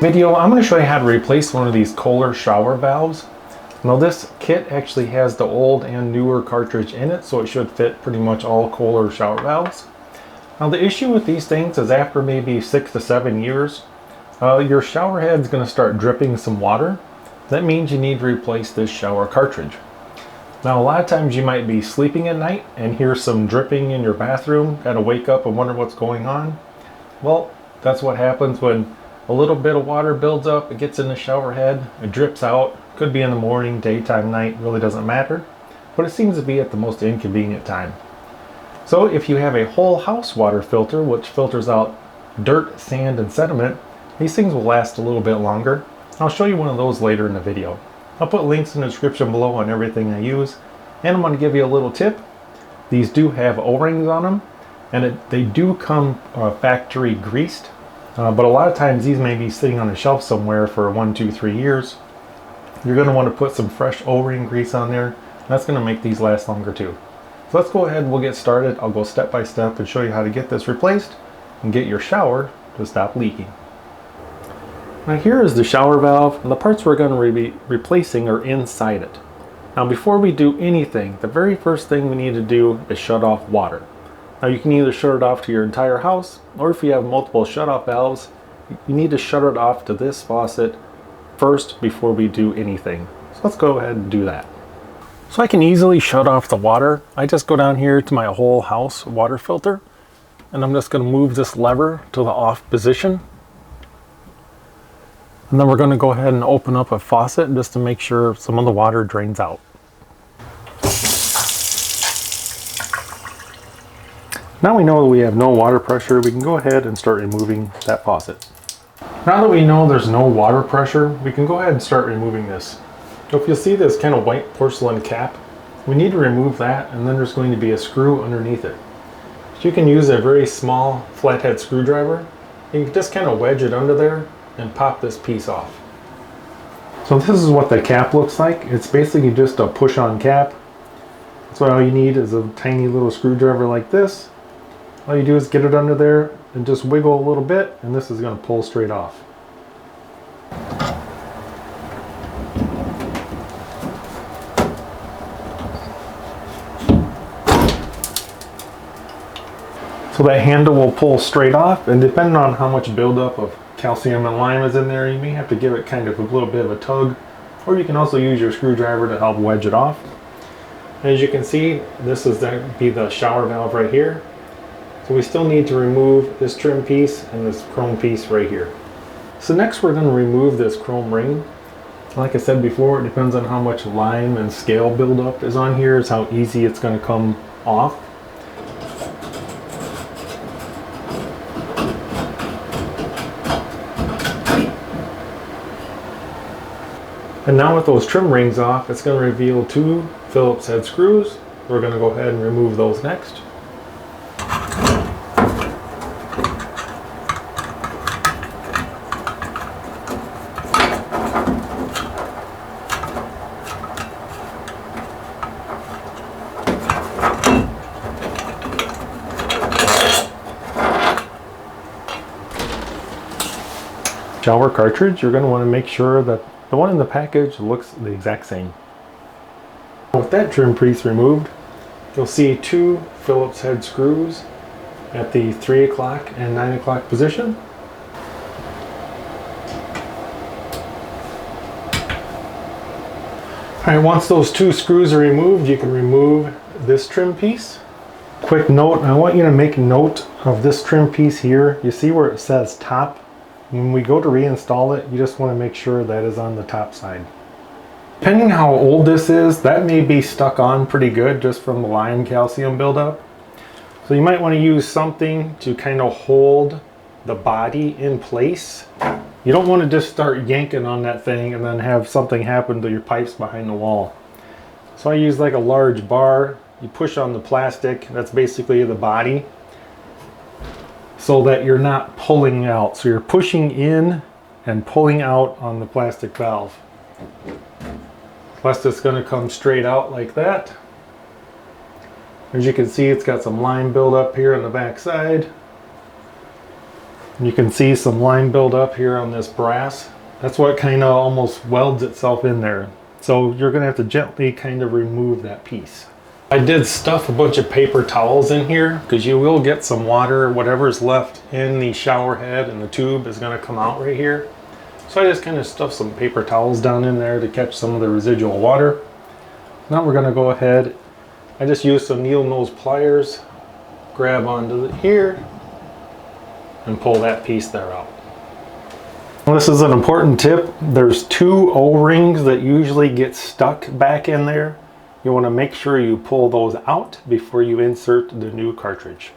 Video, I'm going to show you how to replace one of these Kohler shower valves. Now this kit actually has the old and newer cartridge in it, so it should fit pretty much all Kohler shower valves. Now the issue with these things is after maybe 6 to 7 years, your shower head's going to start dripping some water. That means you need to replace this shower cartridge. Now a lot of times you might be sleeping at night and hear some dripping in your bathroom, gotta wake up and wonder what's going on. Well, that's what happens when a little bit of water builds up, it gets in the shower head, it drips out. Could be in the morning, daytime, night, really doesn't matter. But it seems to be at the most inconvenient time. So if you have a whole house water filter, which filters out dirt, sand, and sediment, these things will last a little bit longer. I'll show you one of those later in the video. I'll put links in the description below on everything I use. And I'm going to give you a little tip. These do have O-rings on them, and they do come factory greased. But a lot of times these may be sitting on a shelf somewhere for 1, 2, 3 years. You're going to want to put some fresh O-ring grease on there. That's going to make these last longer too. So let's go ahead and we'll get started. I'll go step by step and show you how to get this replaced and get your shower to stop leaking. Now here is the shower valve, and the parts we're going to be replacing are inside it. Now before we do anything, the very first thing we need to do is shut off water. Now you can either shut it off to your entire house, or if you have multiple shut-off valves, you need to shut it off to this faucet first before we do anything. So let's go ahead and do that. So I can easily shut off the water. I just go down here to my whole house water filter, and I'm just going to move this lever to the off position. And then we're going to go ahead and open up a faucet just to make sure some of the water drains out. Now we know that we have no water pressure, we can go ahead and start removing that faucet. Now that we know there's no water pressure, we can go ahead and start removing this. So if you'll see this kind of white porcelain cap, we need to remove that, and then there's going to be a screw underneath it. So you can use a very small flathead screwdriver. You can just kind of wedge it under there and pop this piece off. So this is what the cap looks like. It's basically just a push-on cap. So all you need is a tiny little screwdriver like this. All you do is get it under there and just wiggle a little bit, and this is going to pull straight off. So that handle will pull straight off, and depending on how much buildup of calcium and lime is in there, you may have to give it kind of a little bit of a tug, or you can also use your screwdriver to help wedge it off. As you can see, this is going to be the shower valve right here. So we still need to remove this trim piece and this chrome piece right here. So next we're going to remove this chrome ring. Like I said before, it depends on how much lime and scale buildup is on here, is how easy it's going to come off. And now with those trim rings off, it's going to reveal 2 Phillips head screws. We're going to go ahead and remove those next. Shower cartridge, you're going to want to make sure that the one in the package looks the exact same. With that trim piece removed, you'll see 2 Phillips head screws at the 3 o'clock and 9 o'clock position. Alright, once those 2 screws are removed, you can remove this trim piece. Quick note, I want you to make note of this trim piece here. You see where it says top? When we go to reinstall it, you just want to make sure that is on the top side. Depending how old this is, that may be stuck on pretty good just from the lime calcium buildup. So you might want to use something to kind of hold the body in place. You don't want to just start yanking on that thing and then have something happen to your pipes behind the wall. So I use like a large bar. You push on the plastic, that's basically the body, so that you're not pulling out. So you're pushing in and pulling out on the plastic valve. Plus it's going to come straight out like that. As you can see, it's got some lime buildup here on the back side. And you can see some line build up here on this brass. That's what kind of almost welds itself in there. So you're going to have to gently kind of remove that piece. I did stuff a bunch of paper towels in here because you will get some water. Whatever's left in the shower head and the tube is going to come out right here. So I just kind of stuffed some paper towels down in there to catch some of the residual water. Now we're going to go ahead. I just used some needle nose pliers, grab onto here, and pull that piece there out. Well, this is an important tip. There's 2 O-rings that usually get stuck back in there. You want to make sure you pull those out before you insert the new cartridge.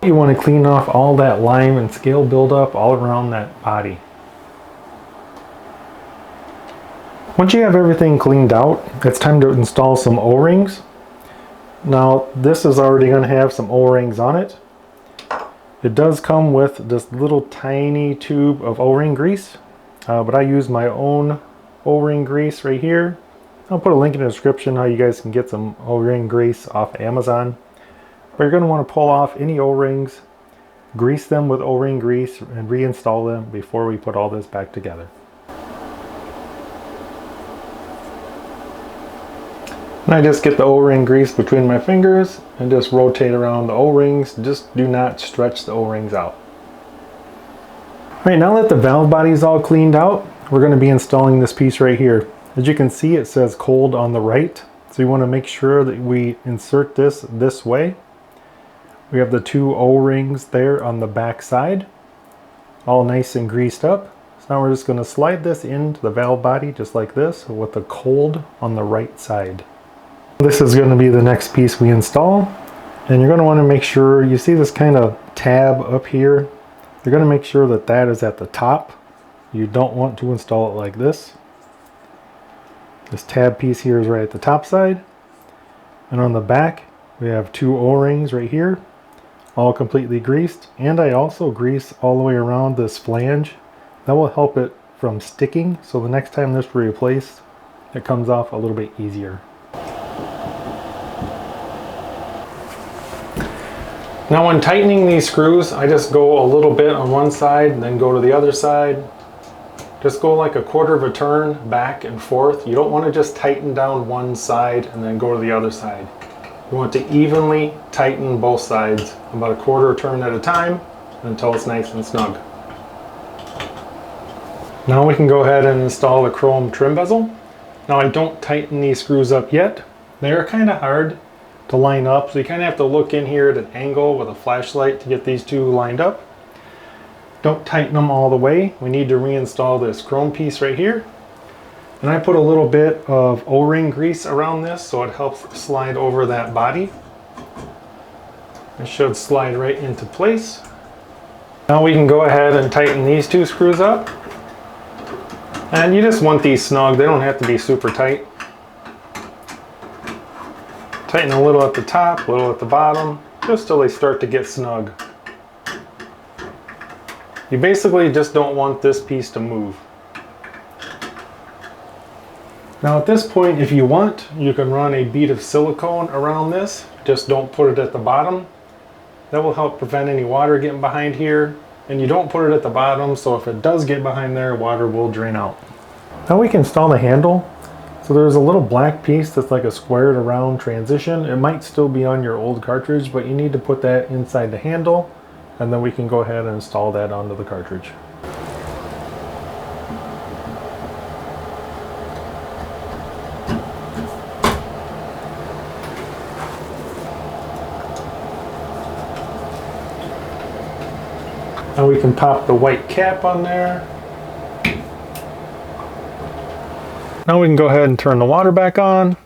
You want to clean off all that lime and scale buildup all around that body. Once you have everything cleaned out, it's time to install some O-rings. Now this is already going to have some O-rings on it. It does come with this little tiny tube of O-ring grease, but I use my own O-ring grease right here. I'll put a link in the description how you guys can get some O-ring grease off Amazon. But you're going to want to pull off any O-rings, grease them with O-ring grease, and reinstall them before we put all this back together. And I just get the O-ring grease between my fingers and just rotate around the O-rings. Just do not stretch the O-rings out. Alright, now that the valve body is all cleaned out, we're going to be installing this piece right here. As you can see, it says cold on the right. So you want to make sure that we insert this way. We have the 2 O-rings there on the back side, all nice and greased up. So now we're just going to slide this into the valve body just like this with the cold on the right side. This is going to be the next piece we install, and you're going to want to make sure you see this kind of tab up here. You're going to make sure that that is at the top. You don't want to install it like this. This tab piece here is right at the top side, and on the back we have 2 O-rings right here, all completely greased, and I also grease all the way around this flange. That will help it from sticking, so the next time this is replaced, it comes off a little bit easier. Now when tightening these screws, I just go a little bit on one side and then go to the other side. Just go like a quarter of a turn back and forth. You don't want to just tighten down one side and then go to the other side. You want to evenly tighten both sides about a quarter turn at a time until it's nice and snug. Now we can go ahead and install the chrome trim bezel. Now I don't tighten these screws up yet. They're kind of hard to line up, so you kind of have to look in here at an angle with a flashlight to get these 2 lined up. Don't tighten them all the way. We need to reinstall this chrome piece right here. And I put a little bit of O-ring grease around this so it helps slide over that body. It should slide right into place. Now we can go ahead and tighten these 2 screws up. And you just want these snug. They don't have to be super tight. Tighten a little at the top, a little at the bottom, just till they start to get snug. You basically just don't want this piece to move. Now at this point, if you want, you can run a bead of silicone around this. Just don't put it at the bottom. That will help prevent any water getting behind here. And you don't put it at the bottom, so if it does get behind there, water will drain out. Now we can install the handle. So there's a little black piece that's like a squared around transition. It might still be on your old cartridge, but you need to put that inside the handle, and then we can go ahead and install that onto the cartridge. Now we can pop the white cap on there. Now we can go ahead and turn the water back on.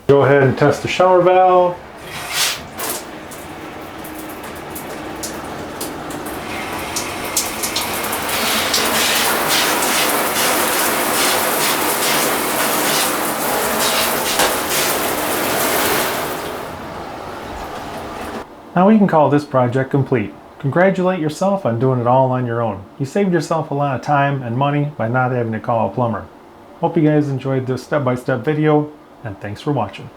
Go ahead and test the shower valve. Now we can call this project complete. Congratulate yourself on doing it all on your own. You saved yourself a lot of time and money by not having to call a plumber. Hope you guys enjoyed this step-by-step video, and thanks for watching.